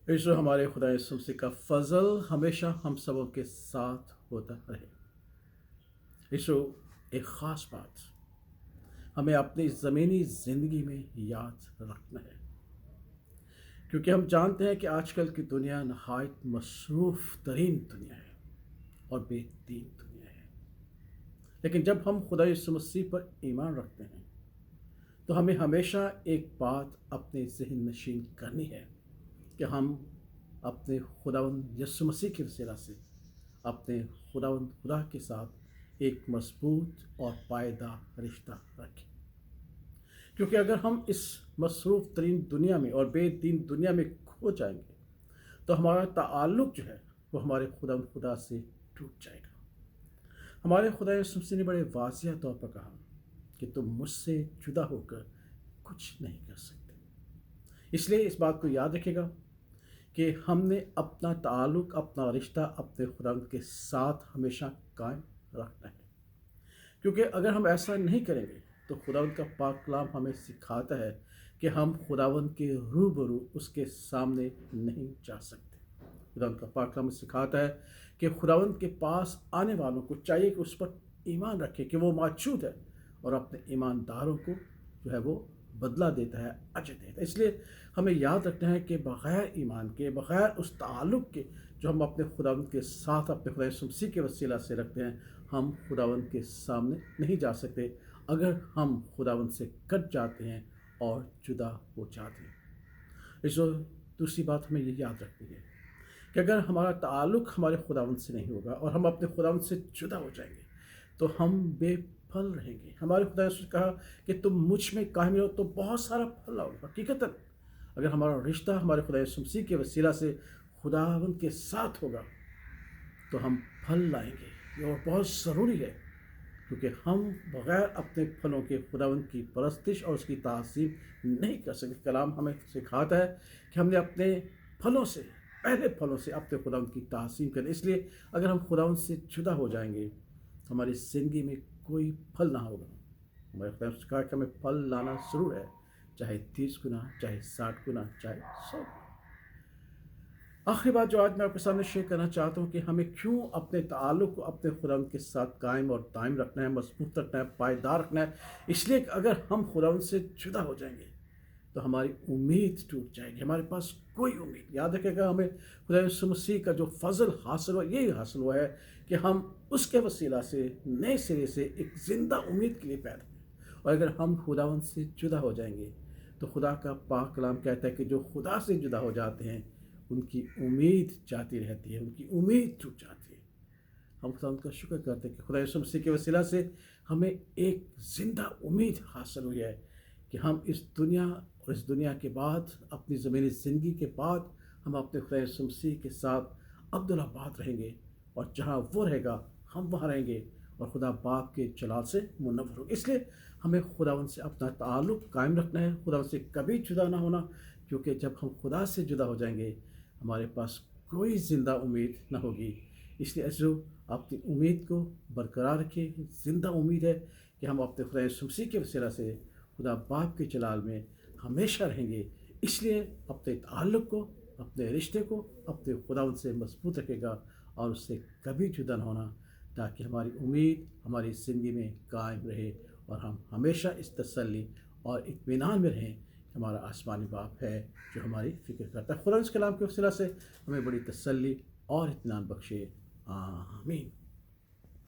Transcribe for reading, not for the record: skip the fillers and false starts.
ईश्वर हमारे खुदा यीशु मसीह का फजल हमेशा हम सबों के साथ होता रहे। ईश्वर एक ख़ास बात हमें अपनी ज़मीनी ज़िंदगी में याद रखना है, क्योंकि हम जानते हैं कि आजकल की दुनिया नहायत मसरूफ़ तरीन दुनिया है और बेहतरीन दुनिया है। लेकिन जब हम खुदा यीशु मसीह पर ईमान रखते हैं तो हमें हमेशा एक बात अपने ज़हन नशीन करनी है कि हम अपने खुदावंद यीशु मसीह के वसीला से अपने खुदावंद खुदा के साथ एक मजबूत और पायदार रिश्ता रखें। क्योंकि अगर हम इस मसरूफ़ तरीन दुनिया में और बेदीन दुनिया में खो जाएंगे तो हमारा ताल्लुक़ जो है वो हमारे खुदावंद खुदा से टूट जाएगा। हमारे खुदा यीशु मसीह ने बड़े वाज़िह तौर पर कहा कि तुम मुझसे जुदा होकर कुछ नहीं कर सकते। इसलिए इस बात को याद रखिएगा कि हमने अपना ताल्लुक़, अपना रिश्ता अपने खुदावंद के साथ हमेशा कायम रखना है। क्योंकि अगर हम ऐसा नहीं करेंगे तो खुदावंद का पाक कलाम हमें सिखाता है कि हम खुदावंद के रूबरू उसके सामने नहीं जा सकते। खुदावंद का पाक कलाम सिखाता है कि खुदावंद के पास आने वालों को चाहिए कि उस पर ईमान रखें कि वो मौजूद है और अपने ईमानदारों को जो है वो बदला देता है, अजर देता है। इसलिए हमें याद रखना है कि बग़ैर ईमान के, बग़ैर उस ताल्लुक़ के जो हम अपने खुदावंद के साथ अपने खुदा यीशु मसीह के वसीला से रखते हैं, हम खुदावंद के सामने नहीं जा सकते अगर हम खुदावंद से कट जाते हैं और जुदा हो जाते हैं। इसलिए दूसरी बात हमें ये याद रखनी है कि अगर हमारा ताल्लुक़ हमारे खुदावंद से नहीं होगा और हम अपने खुदावंद से जुदा हो जाएंगे तो हम बेफल रहेंगे। हमारे खुदा ने कहा कि तुम मुझ में कायम रहो तो बहुत सारा फल लाओगे। हकीकतन अगर हमारा रिश्ता हमारे खुदा यीशु मसीह के वसीला से खुदावंद के साथ होगा तो हम फल लाएंगे। ये और बहुत ज़रूरी है, क्योंकि हम बग़ैर अपने फलों के खुदावंद की परस्तिश और उसकी ताज़ीम नहीं कर सकते। कलाम हमें सिखाता है कि हमने अपने फलों से, पहले फलों से अपने खुदावंद की ताज़ीम करें। इसलिए अगर हम खुदावंद से जुदा हो जाएंगे हमारी ज़िंदगी में कोई फल ना होगा। हमारे खुदा ने कहा कि हमें फल लाना ज़रूर है, चाहे 30 गुना, चाहे 60 गुना, चाहे 100 गुना। आखिरी बात जो आज मैं आपके सामने शेयर करना चाहता हूँ कि हमें क्यों अपने ताल्लुक़ को अपने खुदावंद के साथ कायम और दायम रखना है, मजबूत रखना है, पायदार रखना है। इसलिए कि अगर हम खुदावंद से जुदा हो जाएंगे तो हमारी उम्मीद टूट जाएगी, हमारे पास कोई उम्मीद। याद रखिएगा, हमें खुदा यीशु मसीह का जो फजल हासिल हुआ, यही हासिल हुआ है कि हम उसके वसीला से नए सिरे से एक ज़िंदा उम्मीद के लिए पैदा हुए। और अगर हम खुदावंद से जुदा हो जाएंगे तो खुदा का पाक कलाम कहता है कि जो खुदा से जुदा हो जाते हैं उनकी उम्मीद जाती रहती है, उनकी उम्मीद टूट जाती है। हम खुदा का शुक्र करते हैं कि खुदा यीशु मसीह के वसीला से हमें एक ज़िंदा उम्मीद हासिल हुई है कि हम इस दुनिया और इस दुनिया के बाद, अपनी ज़मीनी ज़िंदगी के बाद, हम अपने खुदा यीशु मसीह के साथ अब्दुल्लाबाद रहेंगे और जहाँ वो रहेगा हम वहाँ रहेंगे और खुदा बाप के जलाल से मुनव्वर होंगे। इसलिए हमें खुदावंद से अपना ताल्लुक़ कायम रखना है, खुदावंद से कभी जुदा ना होना, क्योंकि जब हम खुदा से जुदा हो जाएंगे हमारे पास कोई ज़िंदा उम्मीद ना होगी। इसलिए ऐसे अपनी उम्मीद को बरकरार रखिए। ज़िंदा उम्मीद है कि हम अपने खुदा यीशु मसीह के वसीला से खुदा बाप के जलाल में हमेशा रहेंगे। इसलिए अपने ताल्लुक़ को, अपने रिश्ते को अपने खुदावंद से मजबूत रखेगा और उससे कभी जुदा ना होना, ताकि हमारी उम्मीद हमारी ज़िंदगी में कायम रहे और हम हमेशा इस तसल्ली और इत्मीनान में रहें। हमारा आसमानी बाप है जो हमारी फ़िक्र करता है। खुदा इस कलाम के वसीला से हमें बड़ी तसल्ली और इत्मीनान बख्शे। आमीन।